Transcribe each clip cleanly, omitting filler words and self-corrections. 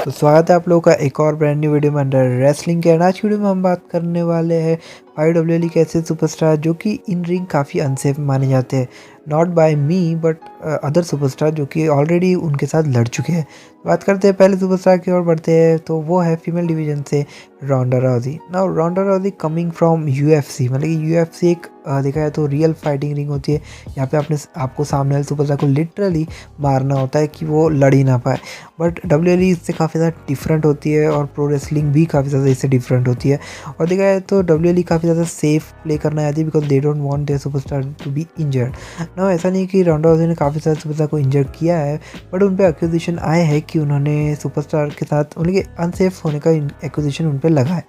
तो स्वागत है आप लोगों का एक और ब्रांड न्यू वीडियो में अंडर रेसलिंग के। आज की वीडियो में हम बात करने वाले हैं 5WWE के ऐसे सुपरस्टार जो कि इन रिंग काफ़ी अनसेफ माने जाते हैं। Not by me but other superstar जो कि ऑलरेडी उनके साथ लड़ चुके हैं। बात करते हैं पहले सुपरस्टार की ओर बढ़ते हैं, तो वो है फीमेल डिवीजन से Ronda Rousey. Now Ronda Rousey coming from UFC, मतलब कि UFC एक देखा जाए तो रियल फाइटिंग रिंग होती है। यहाँ पे आपको सामने वाले सुपरस्टार को लिटरली मारना होता है कि वो लड़ ही ना पाए। बट WWE इससे काफ़ी ज़्यादा डिफरेंट होती है और प्रो रेसलिंग भी काफ़ी ज़्यादा इससे डिफरेंट होती है। और देखा जाए तो WWE काफ़ी ज़्यादा सेफ प्ले करना आती है because they don't want their superstar to be injured. ना ऐसा नहीं कि रोंडा राउजी ने काफ़ी सारे सुपरस्टार को इंजर्ड किया है, बट उन पर एक्विजिशन आए हैं कि उन्होंने सुपरस्टार के साथ उनके अनसेफ होने का एक्विजिशन उन पर लगा है।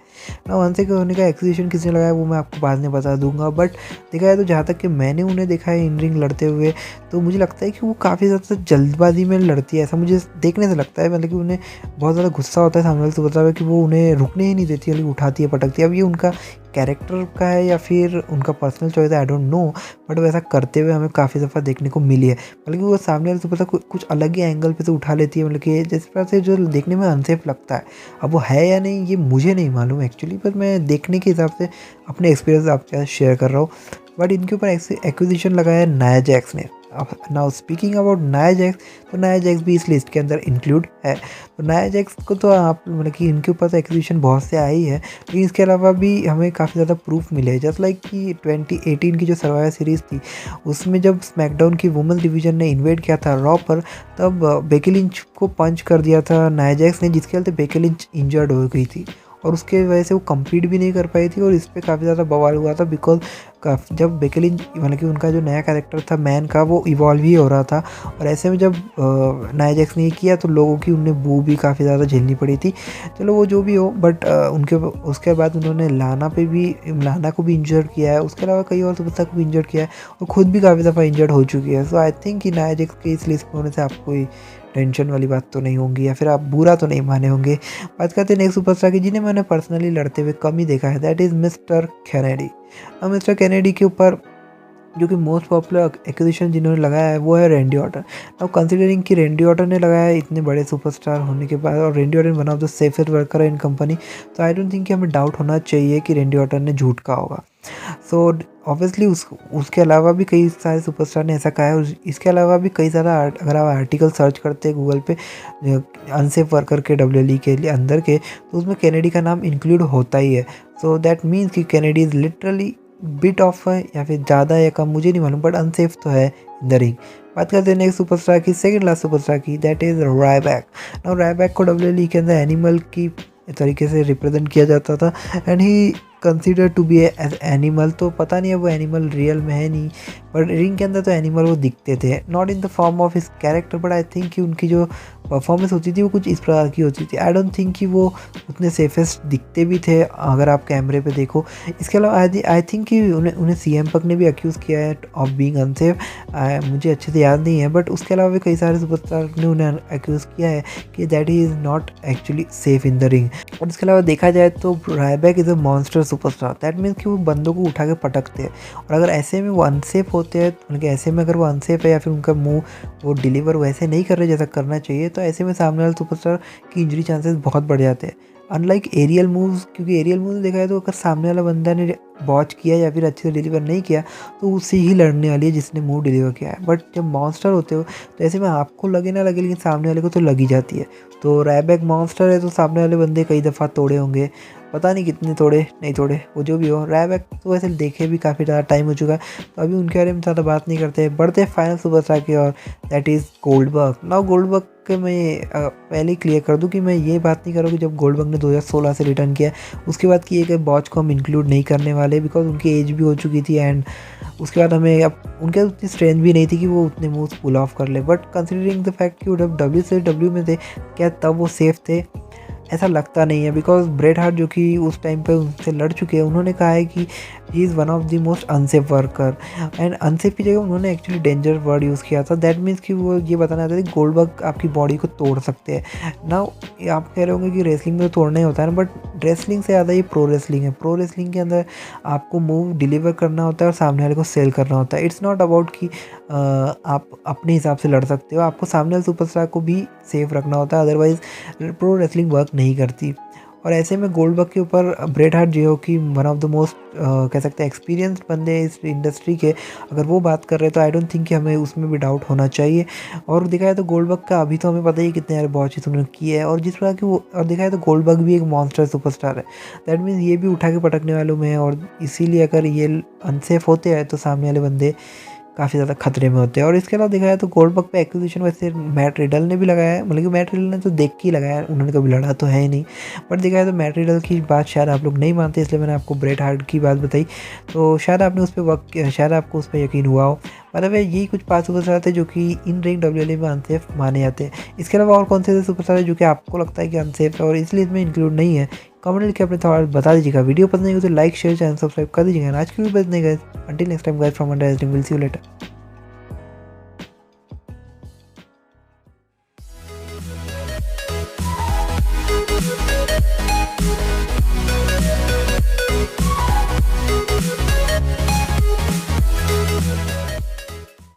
ना अनसेफ होने का एक्विजिशन किसने लगाया वो मैं आपको बाद में बता दूंगा। बट देखा जाए तो जहाँ तक कि मैंने उन्हें देखा है इन रिंग लड़ते हुए, तो मुझे लगता है कि वो काफ़ी ज़्यादा जल्दबाजी में लड़ती है, ऐसा मुझे देखने से लगता है। मतलब कि उन्हें बहुत ज़्यादा गुस्सा होता है सामने वाले सुपरस्टार पे कि वो उन्हें रुकने ही नहीं देती, बल्कि उठाती है, पटकती है। अब ये उनका कैरेक्टर का है या फिर उनका पर्सनल चॉइस है, आई डोंट नो, बट वैसा करते हुए हमें काफ़ी दफ़ा देखने को मिली है। बल्कि वो सामने वाले सुपरस्टार कुछ अलग ही एंगल पे से उठा लेती है, मतलब कि जिस तरह से जो देखने में अनसेफ लगता है। अब वो है या नहीं ये मुझे नहीं मालूम एक्चुअली, पर मैं देखने के हिसाब से अपने एक्सपीरियंस आपके साथ शेयर कर रहा हूँ। बट इनके ऊपर एक्विजिशन लगाया है नाया जैक्स ने। Now speaking about Nia Jax, तो नाया जैक्स भी इस लिस्ट के अंदर इंक्लूड है। तो नाया जैक्स को तो आप मतलब कि इनके ऊपर तो एक्विजिशन बहुत से आई है, लेकिन इसके अलावा भी हमें काफ़ी ज़्यादा प्रूफ मिले। जस्ट लाइक कि 2018 की जो सर्वाइवर सीरीज़ थी, उसमें जब स्मैकडाउन की वुमेन्स डिवीजन ने इन्वेड किया था रॉ पर, तब बेकी लिंच को पंच कर दिया था नाया जैक्स ने, जिसके चलते बेकी लिंच इंजर्ड हो गई थी और उसके वजह से वो कम्पीट भी नहीं कर पाई थी। और इस पर काफ़ी ज़्यादा बवाल हुआ था बिकॉज जब बेकी लिंच मतलब कि उनका जो नया कैरेक्टर था मैन का, वो इवॉल्व ही हो रहा था। और ऐसे में जब नाया जैक्स ने किया तो लोगों की उन्हें बू भी काफ़ी ज़्यादा झेलनी पड़ी थी। चलो वो जो भी हो, बट उसके बाद उन्होंने लाना को भी इंजर्ड किया है। उसके अलावा कई और सुपरस्टार को भी इंजर्ड किया है और खुद भी काफ़ी दफ़ा इंजर्ड हो चुकी है। सो आई थिंक कि नाया जैक्स के इस लिस्ट में होने से आपको कोई टेंशन वाली बात तो नहीं होंगी या फिर आप बुरा तो नहीं माने होंगे। बात करते हैं नेक्स्ट सुपरस्टार की, जिन्हें मैंने पर्सनली लड़ते हुए कम ही देखा है, दैट इज़ मिस्टर कैनेडी। अब मिस्टर कैनेडी के ऊपर जो कि मोस्ट पॉपुलर एक्विजिशन जिन्होंने लगाया है वो है रैंडी ऑर्टन। अब कंसिडरिंग कि रैंडी ऑर्टन ने लगाया है इतने बड़े सुपरस्टार होने के बाद, और Randy Orton one of the safest worker है इन कंपनी, तो आई डोंट थिंक कि हमें डाउट होना चाहिए कि रैंडी ऑर्टन ने झूठ कहा होगा। सो ऑब्वियसली उसके अलावा भी कई सारे सुपरस्टार ने ऐसा कहा है। इसके अलावा भी कई सारा अगर आप आर्टिकल सर्च करते हैं गूगल पे अनसेफ वर्कर के WWE के लिए अंदर के, तो उसमें कैनेडी का नाम इंक्लूड होता ही है। सो दैट मीन्स कि Kennedy is literally bit of है, या फिर ज़्यादा या कम मुझे नहीं मालूम, बट अनसेफ तो है इन द रिंग। बात करते हैं नेक्स्ट सुपरस्टार की, सेकंड लास्ट सुपरस्टार की, that is Rybak. Now Rybak को WWE के अंदर एनिमल की तरीके से रिप्रेजेंट किया जाता था and he consider to be as animal. तो पता नहीं है वो एनिमल रियल में है नहीं, बट रिंग के अंदर तो एनिमल वो दिखते थे, not in the form of his character, but I think कि उनकी जो परफॉर्मेंस होती थी वो कुछ इस प्रकार की होती थी। आई डोंट थिंक कि वो उतने सेफेस्ट दिखते भी थे अगर आप कैमरे पे देखो। इसके अलावा आई थिंक कि उन्हें CM पक ने भी अक्यूज़ किया है ऑफ बीइंग अनसेफ, मुझे अच्छे से याद नहीं है, बट उसके अलावा भी कई सारे सुपरस्टार ने उन्हें अक्यूज़ किया है कि that he is not actually safe in the ring. और इसके अलावा देखा जाए तो Rybak is a monster superstar, that means कि वो बंदों को उठा के पटकते हैं। और अगर ऐसे में वो अनसेफ होते हैं, मतलब ऐसे में अगर वो अनसेफ है या फिर उनका मुंह वो डिलीवर वैसे नहीं कर रहे जैसा करना चाहिए, तो ऐसे में सामने वाले सुपरस्टार की इंजरी चांसेस बहुत बढ़ जाते हैं। अनलाइक एरियल मूव्स, क्योंकि एरियल मूव्स देखा है तो अगर सामने वाला बंदा ने बॉच किया या फिर अच्छे से डिलीवर नहीं किया तो उससे ही लड़ने वाली है जिसने मूव डिलीवर किया है। बट जब मॉन्स्टर होते हो तो ऐसे में आपको लगे ना लगे, लेकिन सामने वाले को तो लगी जाती है। तो रायबैक मॉन्स्टर है तो सामने वाले बंदे कई दफ़ा तोड़े होंगे, पता नहीं कितने तोड़े नहीं तोड़े, वो जो भी हो। रायबैक तो वैसे देखे भी काफ़ी ज़्यादा टाइम हो चुका है, तो अभी उनके बारे में ज़्यादा बात नहीं करते। बढ़ते फाइनल सुपरस्टार की और, that is Goldberg. Now Goldberg के मैं पहले ही क्लियर कर दूं कि मैं ये बात नहीं कर रहा हूँ कि जब गोल्डबर्ग ने 2016 से रिटर्न किया उसके बाद किए गए बॉच को हम इंक्लूड नहीं करने वाले, बिकॉज उनकी एज भी हो चुकी थी एंड उसके बाद हमें अब उनके उतनी स्ट्रेंथ भी नहीं थी कि वो उतने मूव्स पुल ऑफ कर ले। बट कंसिडरिंग द फैक्ट कि वो जब WCW में थे, क्या तब वो सेफ थे? ऐसा लगता नहीं है, बिकॉज ब्रेट हार्ट जो कि उस टाइम पे उनसे लड़ चुके हैं, उन्होंने कहा है कि he is one of the most unsafe worker. And unsafe की जगह उन्होंने एक्चुअली डेंजर वर्ड यूज़ किया था। दैट मीन्स कि वो ये बताना चाहते थे गोल्डबर्ग आपकी बॉडी को तोड़ सकते हैं ना। आप कह रहे होंगे कि रेसलिंग में तो तोड़ना ही होता है ना, बट रेसलिंग से ज़्यादा ये प्रो रेसलिंग है। प्रो रेसलिंग के अंदर आपको मूव डिलीवर करना होता है और सामने वाले को सेल करना होता है। इट्स नॉट अबाउट कि आप अपने हिसाब से लड़ सकते हो, आपको सामने वाले सुपरस्टार को भी सेफ रखना होता है, अदरवाइज़ प्रो रेसलिंग वर्क नहीं करती। और ऐसे में गोल्डबर्ग के ऊपर ब्रेट हार्ट जो कि वन ऑफ द मोस्ट कह सकते हैं एक्सपीरियंस्ड बंदे इस इंडस्ट्री के, अगर वो बात कर रहे हैं तो आई डोंट थिंक कि हमें उसमें भी डाउट होना चाहिए। और देखा जाए तो गोल्डबर्ग का अभी तो हमें पता ही है कितने सारे बहुत चीज़ उन्होंने की है, और जिस प्रकार की वो, और देखा जाए तो गोल्डबर्ग भी एक मॉन्स्टर सुपरस्टार है। दैट मीन्स ये भी उठा के पटकने वालों में है, और इसीलिए अगर ये अनसेफ होते हैं तो सामने वाले बंदे काफ़ी ज़्यादा खतरे में होते हैं। और इसके अलावा देखा जाए तो गोल्डबर्ग पे एक्विजिशन वैसे मैट रिडल ने भी लगाया है, मतलब कि मैट रिडल ने तो देख के ही लगाया है, उन्होंने कभी लड़ा तो है ही नहीं। बट देखा जाए तो मैट रिडल की बात शायद आप लोग नहीं मानते, इसलिए मैंने आपको ब्रेट हार्ट की बात बताई, तो शायद आपने उस पर वर्क किया, शायद आपको उस पर यकीन हुआ हो। मतलब यही कुछ 5 सुपरस्टार थे जो कि इन रिंग डब्ल्यूएलए में अनसेफ माने जाते हैं। इसके अलावा और कौन से सुपरस्टार है जो कि आपको लगता है कि अनसेफ है और इसलिए इसमें इंक्लूड नहीं है? कमेंट करके अपने थॉट बता दीजिएगा। वीडियो पसंद नहीं हो तो लाइक शेयर चैनल सब्सक्राइब कर दीजिएगा। आज की वीडियो बस नहीं गए, until next time guys from under will see you later.